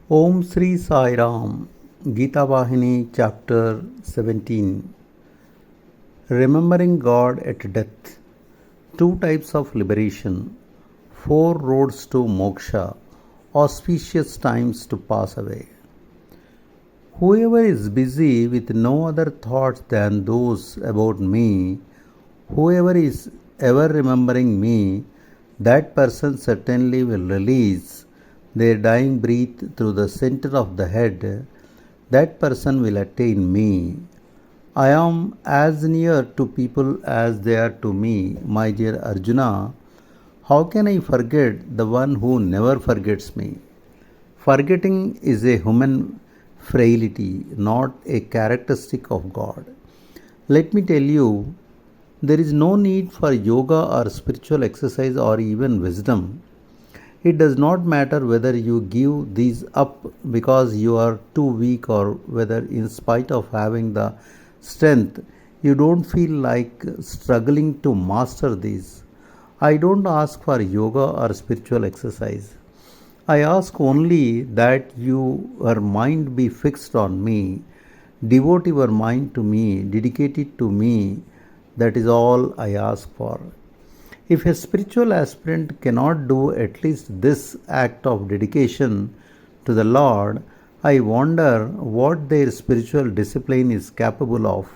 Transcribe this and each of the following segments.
Om Sri Sai Ram, Gita Vahini, Chapter-17. Remembering God at death. Two types of liberation. Four roads to moksha. Auspicious times to pass away. Whoever is busy with no other thoughts than those about me, whoever is ever remembering me, that person certainly will release their dying breath through the center of the head. That person will attain me. I am as near to people as they are to me, my dear Arjuna. How can I forget the one who never forgets me? Forgetting is a human frailty, not a characteristic of God. Let me tell you, there is no need for yoga or spiritual exercise or even wisdom. It does not matter whether you give these up because you are too weak or whether, in spite of having the strength, you don't feel like struggling to master these. I don't ask for yoga or spiritual exercise. I ask only that your mind be fixed on me, devote your mind to me, dedicate it to me. That is all I ask for. If a spiritual aspirant cannot do at least this act of dedication to the Lord, I wonder what their spiritual discipline is capable of.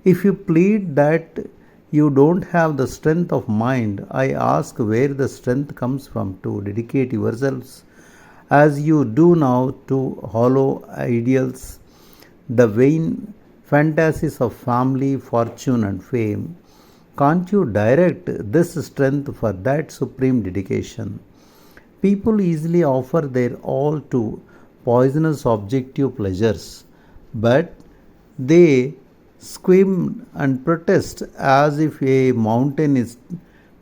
If you plead that you don't have the strength of mind, I ask where the strength comes from to dedicate yourselves as you do now to hollow ideals, the vain fantasies of family, fortune, and fame. Can't you direct this strength for that supreme dedication? People easily offer their all to poisonous objective pleasures, but they scream and protest as if a mountain is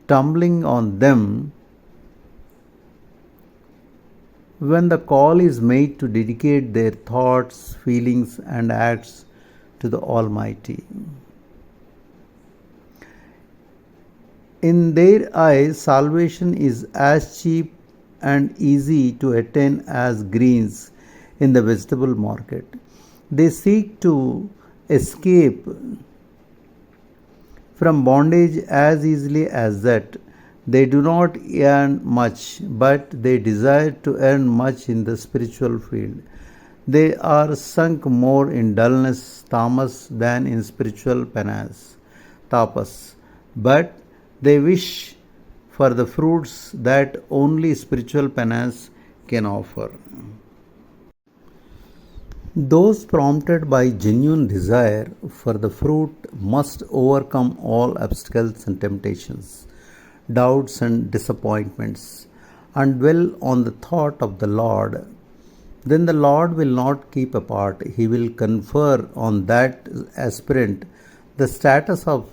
tumbling on them when the call is made to dedicate their thoughts, feelings, and acts to the Almighty. In their eyes, salvation is as cheap and easy to attain as greens in the vegetable market. They seek to escape from bondage as easily as that. They do not earn much, but they desire to earn much in the spiritual field. They are sunk more in dullness, tamas, than in spiritual penance, tapas. But they wish for the fruits that only spiritual penance can offer. Those prompted by genuine desire for the fruit must overcome all obstacles and temptations, doubts and disappointments, and dwell on the thought of the Lord. Then the Lord will not keep apart. He will confer on that aspirant the status of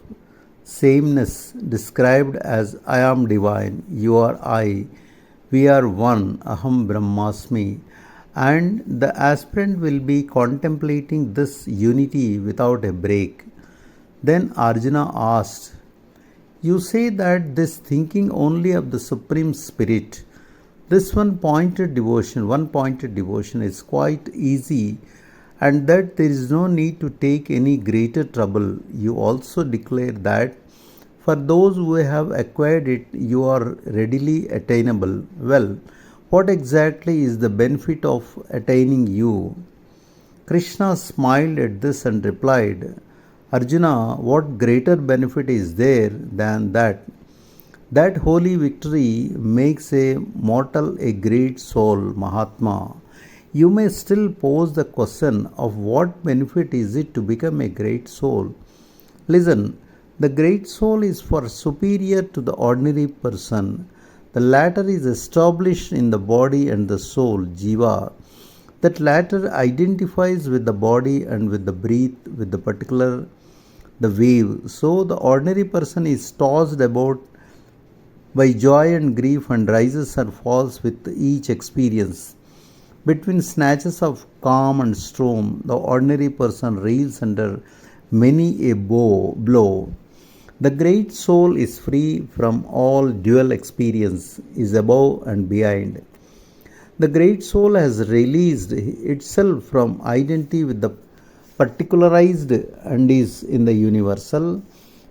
sameness described as I am divine, you are I, we are one, Aham Brahmasmi, and the aspirant will be contemplating this unity without a break. Then Arjuna asked, you say that this thinking only of the Supreme Spirit, this one pointed devotion is quite easy, and that there is no need to take any greater trouble. You also declare that for those who have acquired it, you are readily attainable. Well, what exactly is the benefit of attaining you? Krishna smiled at this and replied, Arjuna, what greater benefit is there than that? That holy victory makes a mortal a great soul, Mahatma. You may still pose the question of what benefit is it to become a great soul. Listen, the great soul is far superior to the ordinary person. The latter is established in the body and the soul, Jiva. That latter identifies with the body and with the breath, with the particular, the wave. So the ordinary person is tossed about by joy and grief and rises and falls with each experience. Between snatches of calm and storm, the ordinary person reels under many a blow. The great soul is free from all dual experience, is above and behind. The great soul has released itself from identity with the particularized and is in the universal,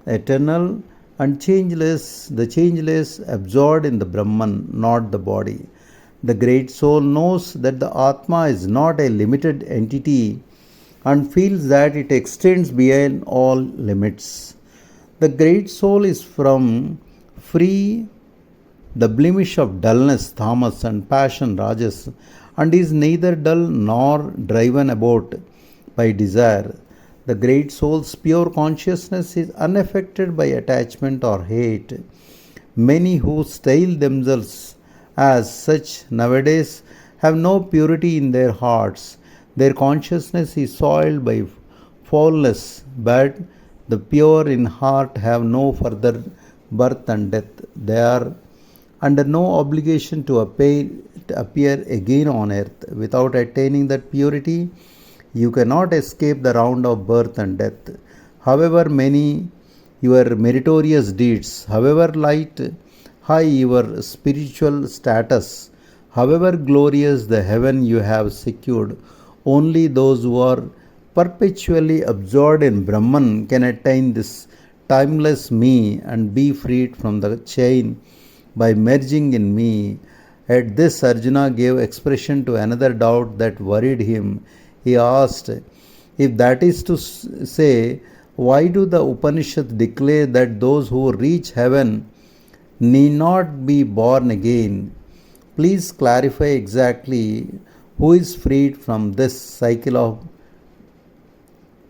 eternal, and changeless, the changeless absorbed in the Brahman, not the body. The great soul knows that the Atma is not a limited entity and feels that it extends beyond all limits. The great soul is from free the blemish of dullness, tamas, and passion, rajas, and is neither dull nor driven about by desire. The great soul's pure consciousness is unaffected by attachment or hate. Many who style themselves as such nowadays have no purity in their hearts. Their consciousness is soiled by foulness, but the pure in heart have no further birth and death. They are under no obligation to appear again on earth. Without attaining that purity, you cannot escape the round of birth and death. However many your meritorious deeds, however high your spiritual status, however glorious the heaven you have secured, only those who are perpetually absorbed in Brahman can attain this timeless me and be freed from the chain by merging in me. At this, Arjuna gave expression to another doubt that worried him. He asked, if that is to say, why do the Upanishads declare that those who reach heaven need not be born again? Please clarify exactly who is freed from this cycle of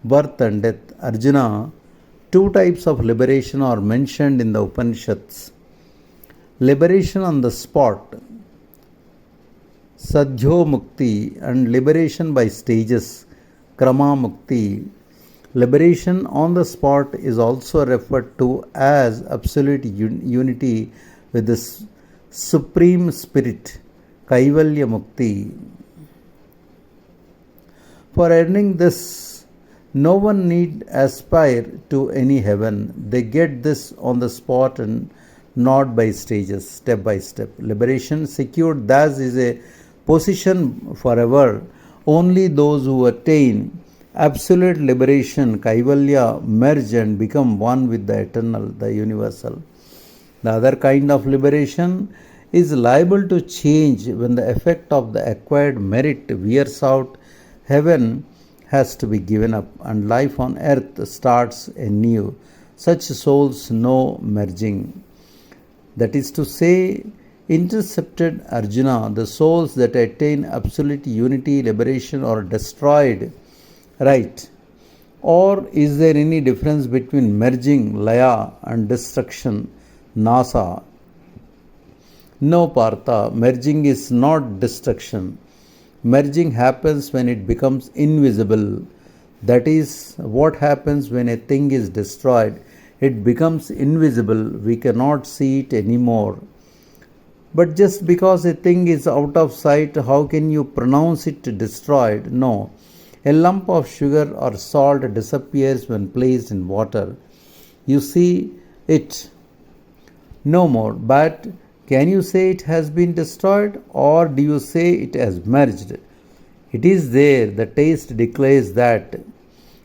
birth and death. Arjuna, two types of liberation are mentioned in the Upanishads. Liberation on the spot, Sadhyo Mukti, and liberation by stages, Krama Mukti. Liberation on the spot is also referred to as absolute unity with the Supreme Spirit, Kaivalya Mukti. For earning this, no one need aspire to any heaven. They get this on the spot and not by stages, step by step. Liberation secured thus is a position forever. Only those who attain absolute liberation, Kaivalya, merge and become one with the eternal, the universal. The other kind of liberation is liable to change when the effect of the acquired merit wears out. Heaven has to be given up and life on earth starts anew. Such souls know merging. That is to say, intercepted Arjuna, the souls that attain absolute unity, liberation are destroyed, right? Or is there any difference between merging, laya, and destruction, nasa? No, Partha, merging is not destruction. Merging happens when it becomes invisible. That is what happens when a thing is destroyed. It becomes invisible. We cannot see it anymore. But just because a thing is out of sight, how can you pronounce it destroyed? No. A lump of sugar or salt disappears when placed in water. You see it no more. But can you say it has been destroyed, or do you say it has merged? It is there. The taste declares that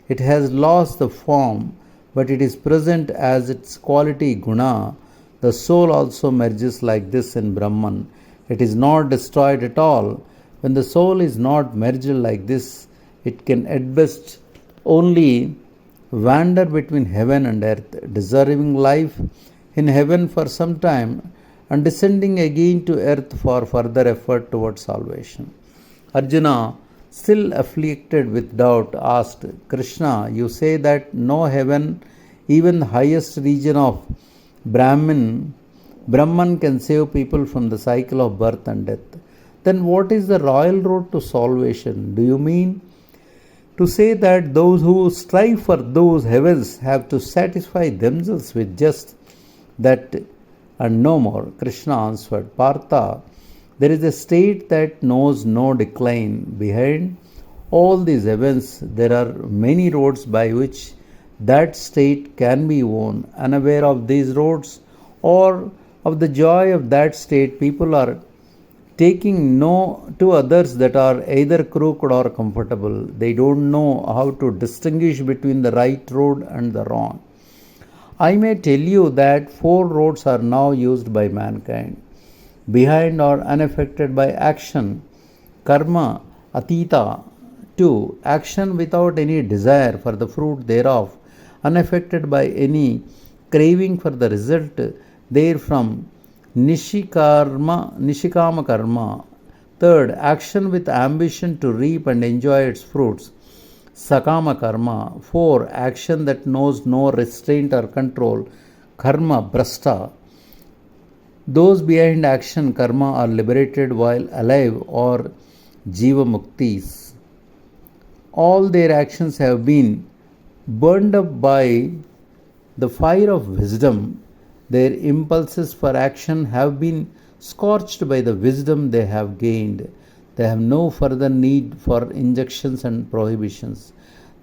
it has lost the form, but it is present as its quality guna. The soul also merges like this in Brahman. It is not destroyed at all. When the soul is not merged like this, it can at best only wander between heaven and earth, deserving life in heaven for some time and descending again to earth for further effort towards salvation. Arjuna, still afflicted with doubt, asked, Krishna, you say that no heaven, even the highest region of Brahman can save people from the cycle of birth and death. Then what is the royal road to salvation? Do you mean to say that those who strive for those heavens have to satisfy themselves with just that and no more? Krishna answered, Partha, there is a state that knows no decline. Behind all these events, there are many roads by which that state can be won. Unaware of these roads or of the joy of that state, people are taking no to others that are either crooked or comfortable. They don't know how to distinguish between the right road and the wrong. I may tell you that four roads are now used by mankind, behind or unaffected by action, karma, atita, 2. Action without any desire for the fruit thereof, unaffected by any craving for the result therefrom, nishikama karma. Third, action with ambition to reap and enjoy its fruits, sakama karma. 4. Action that knows no restraint or control, karma brasta. Those behind action karma are liberated while alive or jiva muktis. All their actions have been burned up by the fire of wisdom. Their impulses for action have been scorched by the wisdom they have gained. They have no further need for injunctions and prohibitions.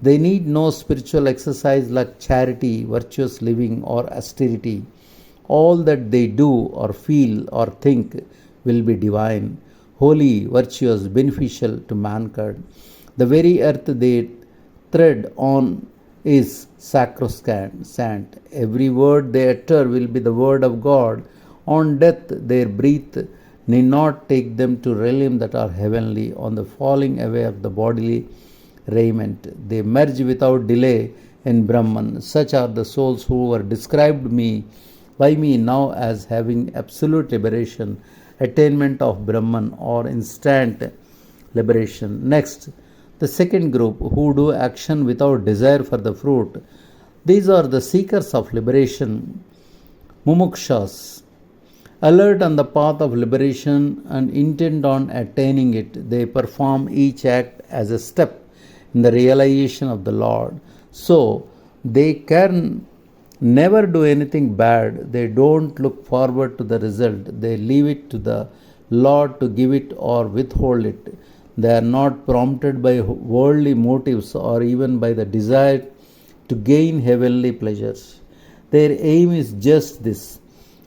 They need no spiritual exercise like charity, virtuous living, or austerity. All that they do or feel or think will be divine, holy, virtuous, beneficial to mankind. The very earth they tread on is sacrosanct. Every word they utter will be the word of God. On death, their breath need not take them to realms that are heavenly. On the falling away of the bodily raiment, they merge without delay in Brahman. Such are the souls who were described by me now as having absolute liberation, attainment of Brahman, or instant liberation. Next, the second group who do action without desire for the fruit. These are the seekers of liberation, mumukshas. Alert on the path of liberation and intent on attaining it, they perform each act as a step in the realization of the Lord. So, they can never do anything bad. They don't look forward to the result. They leave it to the Lord to give it or withhold it. They are not prompted by worldly motives or even by the desire to gain heavenly pleasures. Their aim is just this: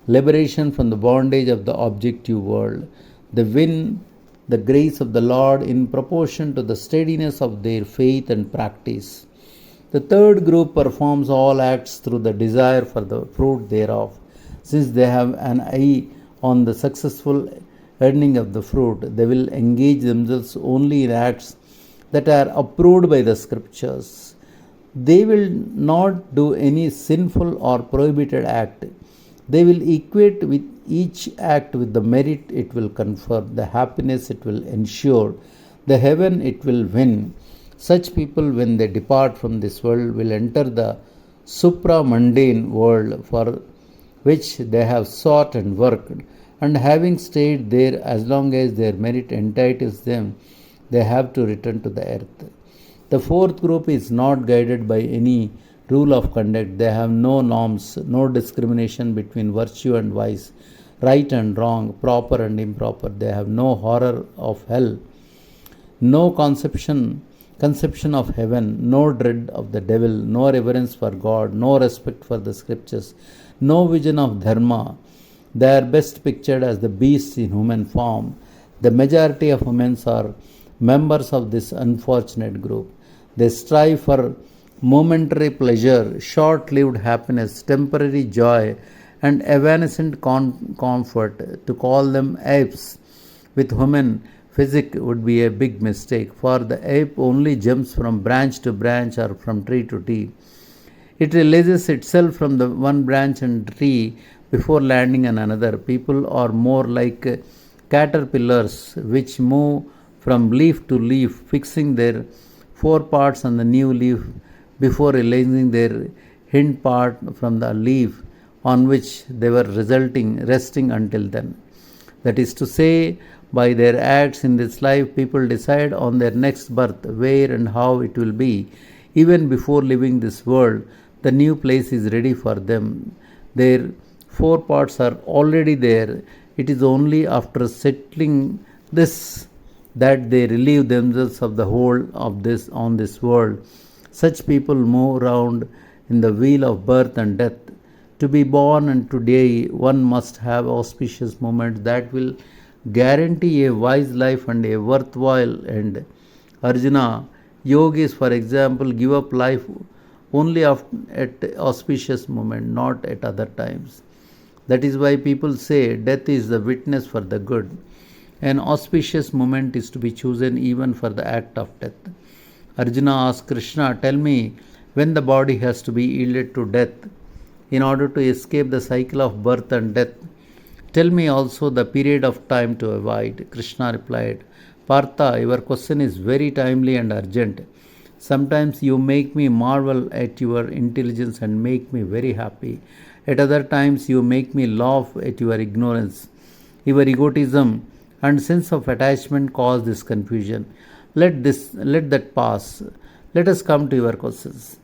liberation from the bondage of the objective world. They win the grace of the Lord in proportion to the steadiness of their faith and practice. The third group performs all acts through the desire for the fruit thereof. Since they have an eye on the successful earning of the fruit, they will engage themselves only in acts that are approved by the scriptures. They will not do any sinful or prohibited act. They will equate with each act with the merit it will confer, the happiness it will ensure, the heaven it will win. Such people, when they depart from this world, will enter the supra-mundane world for which they have sought and worked, and having stayed there as long as their merit entitles them, they have to return to the earth. The fourth group is not guided by any rule of conduct. They have no norms, no discrimination between virtue and vice, right and wrong, proper and improper. They have no horror of hell, no conception of heaven, no dread of the devil, no reverence for God, no respect for the scriptures, no vision of dharma. They are best pictured as the beasts in human form. The majority of humans are members of this unfortunate group. They strive for momentary pleasure, short-lived happiness, temporary joy, and evanescent comfort. To call them apes with human physique would be a big mistake, for the ape only jumps from branch to branch or from tree to tree. It releases itself from the one branch and tree before landing on another. People are more like caterpillars which move from leaf to leaf, fixing their foreparts on the new leaf before releasing their hind part from the leaf on which they were resting until then. That is to say, by their acts in this life, people decide on their next birth, where and how it will be. Even before leaving this world, the new place is ready for them. Their foreparts are already there. It is only after settling this that they relieve themselves of the hold of this on this world. Such people move around in the wheel of birth and death. To be born and to die, one must have auspicious moments that will guarantee a wise life and a worthwhile end. Arjuna, yogis, for example, give up life only at auspicious moment, not at other times. That is why people say death is the witness for the good. An auspicious moment is to be chosen even for the act of death. Arjuna asked Krishna, tell me when the body has to be yielded to death in order to escape the cycle of birth and death. Tell me also the period of time to avoid. Krishna replied, Partha, your question is very timely and urgent. Sometimes you make me marvel at your intelligence and make me very happy. At other times you make me laugh at your ignorance. Your egotism and sense of attachment cause this confusion. Let that pass. Let us come to your questions.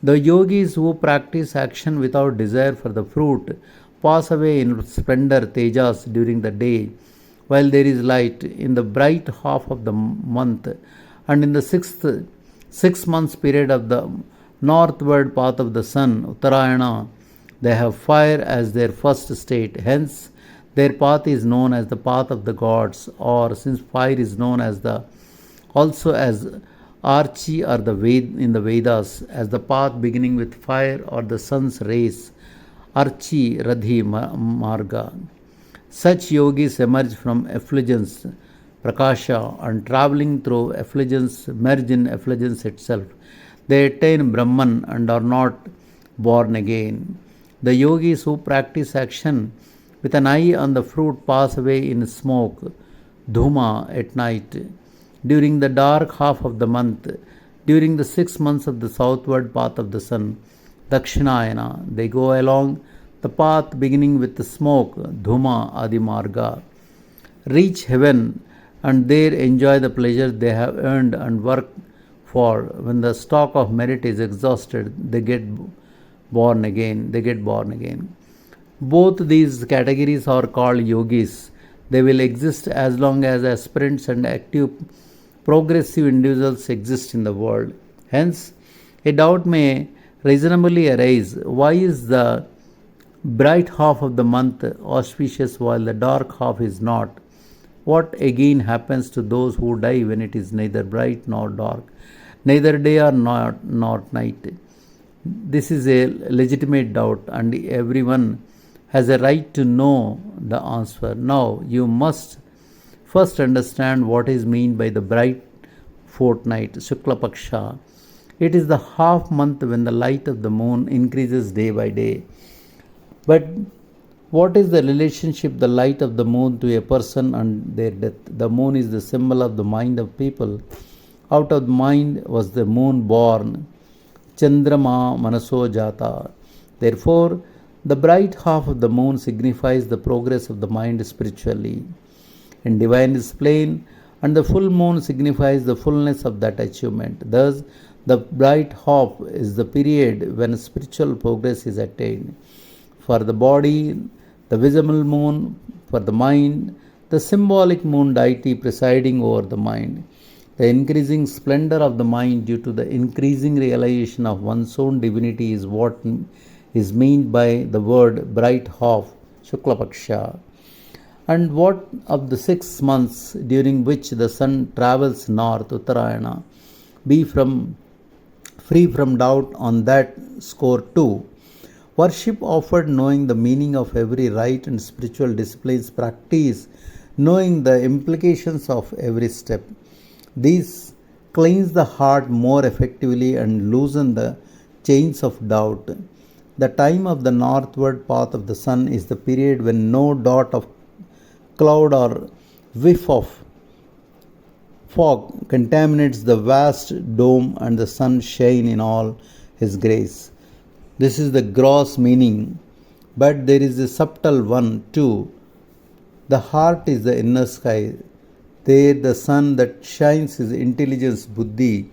The yogis who practice action without desire for the fruit pass away in splendor, tejas, during the day, while there is light in the bright half of the month, and in the 6 months period of the northward path of the sun, Uttarayana, they have fire as their first state. Hence, their path is known as the path of the gods, or since fire is known as also as Archi or in the Vedas as the path beginning with fire or the sun's rays, Archi Radhi Marga. Such yogis emerge from effulgence, Prakasha, and traveling through effulgence merge in effulgence itself. They attain Brahman and are not born again. The yogis who practice action with an eye on the fruit pass away in smoke, Dhuma, at night. During the dark half of the month, during the 6 months of the southward path of the sun, Dakshinayana, they go along the path beginning with the smoke, Dhuma Adimarga, reach heaven and there enjoy the pleasure they have earned and worked for. When the stock of merit is exhausted, they get born again. Both these categories are called yogis. They will exist as long as aspirants and active progressive individuals exist in the world. Hence, a doubt may reasonably arise, why is the bright half of the month auspicious while the dark half is not? What again happens to those who die when it is neither bright nor dark, neither day nor night? This is a legitimate doubt and everyone has a right to know the answer. Now you must first understand what is meant by the bright fortnight, Shukla Paksha. It is the half month when the light of the moon increases day by day. But what is the relationship the light of the moon to a person and their death? The moon is the symbol of the mind of people. Out of the mind was the moon born. Chandrama Manaso Jata. Therefore, the bright half of the moon signifies the progress of the mind spiritually in divine discipline, and the full moon signifies the fullness of that achievement. Thus, the bright half is the period when spiritual progress is attained. For the body, the visible moon; for the mind, the symbolic moon deity presiding over the mind. The increasing splendor of the mind due to the increasing realization of one's own divinity is what is meant by the word bright half, Shukla Paksha. And what of the 6 months during which the sun travels north, Uttarayana? Be free from doubt on that score too. Worship offered knowing the meaning of every rite and spiritual disciplines practice, knowing the implications of every step. These cleanse the heart more effectively and loosen the chains of doubt. The time of the northward path of the sun is the period when no dot of cloud or whiff of fog contaminates the vast dome and the sun shine in all his grace. This is the gross meaning, but there is a subtle one too. The heart is the inner sky. There the sun that shines is intelligence, buddhi.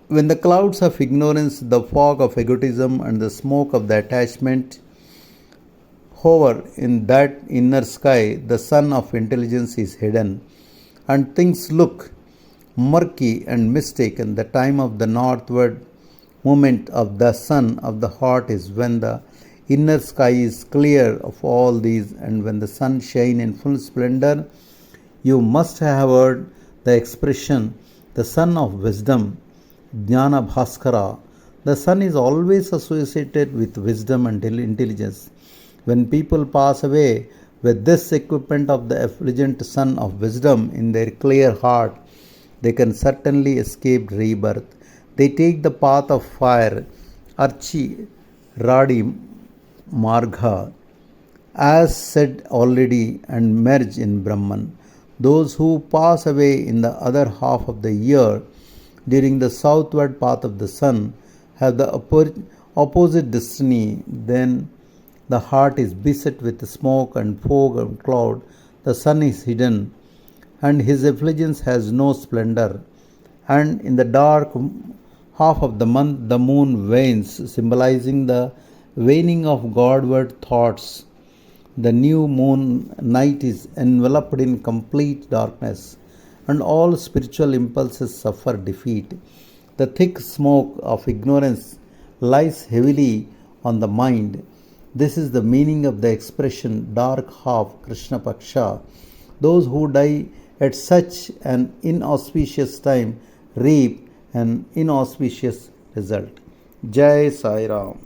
When the clouds of ignorance, the fog of egotism and the smoke of the attachment hover in that inner sky, the sun of intelligence is hidden and things look murky and mistaken. The time of the northward movement of the sun of the heart is when the inner sky is clear of all these, and when the sun shines in full splendor, you must have heard the expression, the sun of wisdom, Jnana Bhaskara. The sun is always associated with wisdom and intelligence. When people pass away with this equipment of the effulgent sun of wisdom in their clear heart, they can certainly escape rebirth. They take the path of fire, Archi Radi Marga, as said already, and merge in Brahman. Those who pass away in the other half of the year during the southward path of the sun have the opposite destiny. Then the heart is beset with smoke and fog and cloud. The sun is hidden, and his effulgence has no splendor. And in the dark half of the month, the moon wanes, symbolizing the waning of Godward thoughts. The new moon night is enveloped in complete darkness, and all spiritual impulses suffer defeat. The thick smoke of ignorance lies heavily on the mind. This is the meaning of the expression dark half Krishna Paksha. Those who die at such an inauspicious time reap an inauspicious result. Jai Sai Ram.